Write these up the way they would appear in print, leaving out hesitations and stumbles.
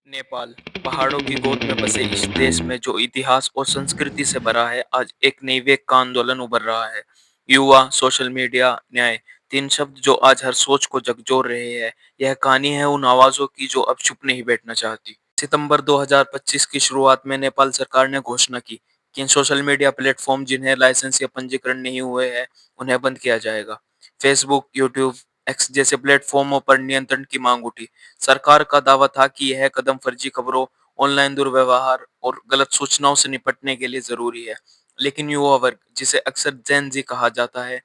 नेपाल पहाड़ों की गोद में बसे इस देश में जो इतिहास और संस्कृति से भरा है, आज एक नई वेग का आंदोलन उभर रहा है। युवा, सोशल मीडिया, न्याय, तीन शब्द जो आज हर सोच को झकझोर रहे हैं। यह कहानी है उन आवाजों की जो अब चुप नहीं बैठना चाहती। सितंबर 2025 की शुरुआत में नेपाल सरकार ने घोषणा की कि इन सोशल मीडिया प्लेटफॉर्म जिन्हें लाइसेंस या पंजीकरण नहीं हुए हैं, उन्हें बंद किया जाएगा। फेसबुक, यूट्यूब, एक्स जैसे प्लेटफॉर्मों पर नियंत्रण की मांग उठी। सरकार का दावा था कि यह कदम फर्जी खबरों, ऑनलाइन दुर्व्यवहार और गलत सूचनाओं से निपटने के लिए जरूरी है। लेकिन युवा वर्ग, जिसे अक्सर जेन जी कहा जाता है,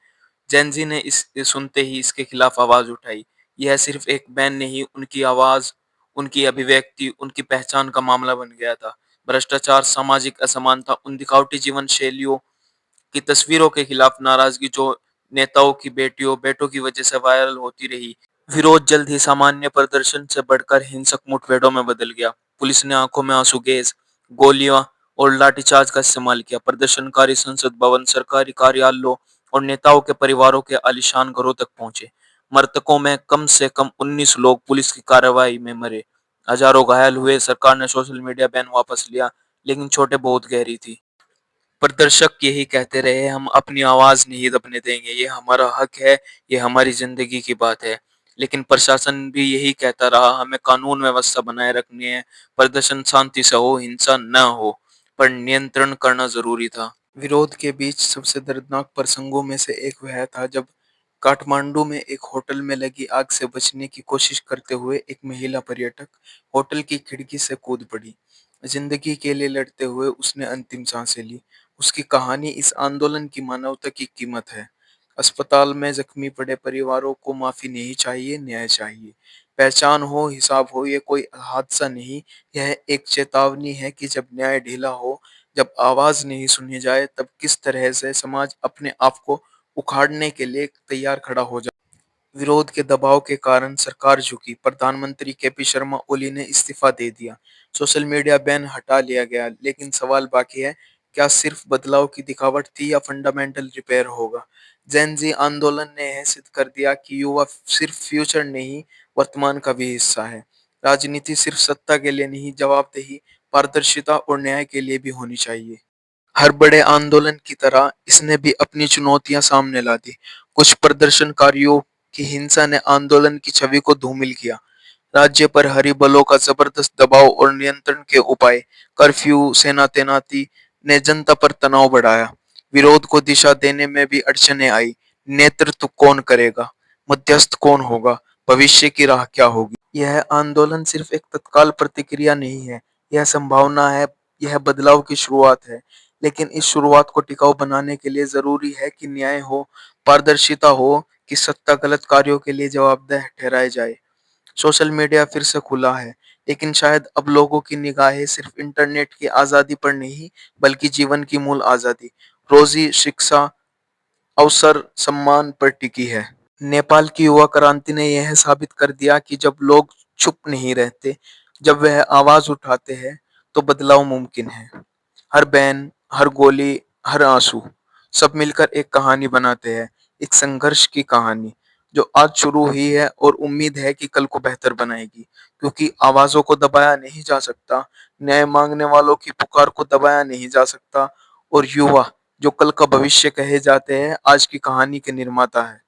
जेन जी ने इस सुनते ही इसके खिलाफ आवाज उठाई। यह सिर्फ एक बैन नहीं, उनकी आवाज, उनकी अभिव्यक्ति, उनकी पहचान का मामला बन गया था। भ्रष्टाचार, सामाजिक असमानता, उन दिखावटी जीवन शैलियों की तस्वीरों के खिलाफ नाराजगी जो नेताओं की बेटियों बेटों की वजह से वायरल होती रही। विरोध जल्द ही सामान्य प्रदर्शन से बढ़कर हिंसक मुठभेड़ों में बदल गया। पुलिस ने आंखों में आंसू गैस, गोलियां और लाठीचार्ज का इस्तेमाल किया। प्रदर्शनकारी संसद भवन, सरकारी कार्यालयों और नेताओं के परिवारों के आलीशान घरों तक पहुंचे। मृतकों में कम से कम 19 लोग पुलिस की कार्रवाई में मरे। हजारों घायल हुए। सरकार ने सोशल मीडिया बैन वापस लिया, लेकिन चोटें बहुत गहरी थी। प्रदर्शक यही कहते रहे, हम अपनी आवाज नहीं दबने देंगे, ये हमारा हक है, ये हमारी जिंदगी की बात है। लेकिन प्रशासन भी यही कहता रहा, हमें कानून व्यवस्था बनाए रखनी है, प्रदर्शन शांति से हो, हिंसा न हो, पर नियंत्रण करना जरूरी था। विरोध के बीच सबसे दर्दनाक प्रसंगों में से एक वह था जब काठमांडू में एक होटल में लगी आग से बचने की कोशिश करते हुए एक महिला पर्यटक होटल की खिड़की से कूद पड़ी। जिंदगी के लिए लड़ते हुए उसने अंतिम सांसें ली। उसकी कहानी इस आंदोलन की मानवता की कीमत है। अस्पताल में जख्मी पड़े परिवारों को माफी नहीं चाहिए, न्याय चाहिए। पहचान हो, हिसाब हो, ये कोई हादसा नहीं, यह एक चेतावनी है कि जब न्याय ढीला हो, जब आवाज नहीं सुनी जाए, तब किस तरह से समाज अपने आप को उखाड़ने के लिए तैयार खड़ा हो जाए। विरोध के दबाव के कारण सरकार झुकी। प्रधानमंत्री केपी शर्मा ओली ने इस्तीफा दे दिया। सोशल मीडिया बैन हटा लिया गया, लेकिन सवाल बाकी है, क्या सिर्फ बदलाव की दिखावट थी या फंडामेंटल रिपेयर होगा? जेन जी आंदोलन ने यह सिद्ध कर दिया कि युवा सिर्फ फ्यूचर नहीं, वर्तमान का भी हिस्सा है। राजनीति सिर्फ सत्ता के लिए नहीं, जवाबदेही, पारदर्शिता और न्याय के लिए भी होनी चाहिए। हर बड़े आंदोलन की तरह इसने भी अपनी चुनौतियां सामने ला दी। कुछ प्रदर्शनकारियों की हिंसा ने आंदोलन की छवि को धूमिल किया। राज्य पर हरि बलों का जबरदस्त दबाव और नियंत्रण के उपाय, कर्फ्यू, सेना तैनाती ने जनता पर तनाव बढ़ाया। विरोध को दिशा देने में भी अड़चनें आई। नेतृत्व कौन करेगा? मध्यस्थ कौन होगा? भविष्य की राह क्या होगी? यह आंदोलन सिर्फ एक तत्काल प्रतिक्रिया नहीं है, यह संभावना है, यह बदलाव की शुरुआत है। लेकिन इस शुरुआत को टिकाऊ बनाने के लिए जरूरी है कि न्याय हो, पारदर्शिता हो, कि सत्ता गलत कार्यों के लिए जवाबदेह ठहराए जाए। सोशल मीडिया फिर से खुला है, लेकिन शायद अब लोगों की निगाहें सिर्फ इंटरनेट की आजादी पर नहीं, बल्कि जीवन की मूल आजादी, रोजी, शिक्षा, अवसर, सम्मान पर टिकी है। नेपाल की युवा क्रांति ने यह साबित कर दिया कि जब लोग चुप नहीं रहते, जब वह आवाज उठाते हैं, तो बदलाव मुमकिन है। हर बैन, हर गोली, हर आंसू, सब मिलकर एक कहानी बनाते हैं, एक संघर्ष की कहानी, जो आज शुरू हुई है और उम्मीद है कि कल को बेहतर बनाएगी। क्योंकि आवाजों को दबाया नहीं जा सकता, न्याय मांगने वालों की पुकार को दबाया नहीं जा सकता, और युवा, जो कल का भविष्य कहे जाते हैं, आज की कहानी के निर्माता है।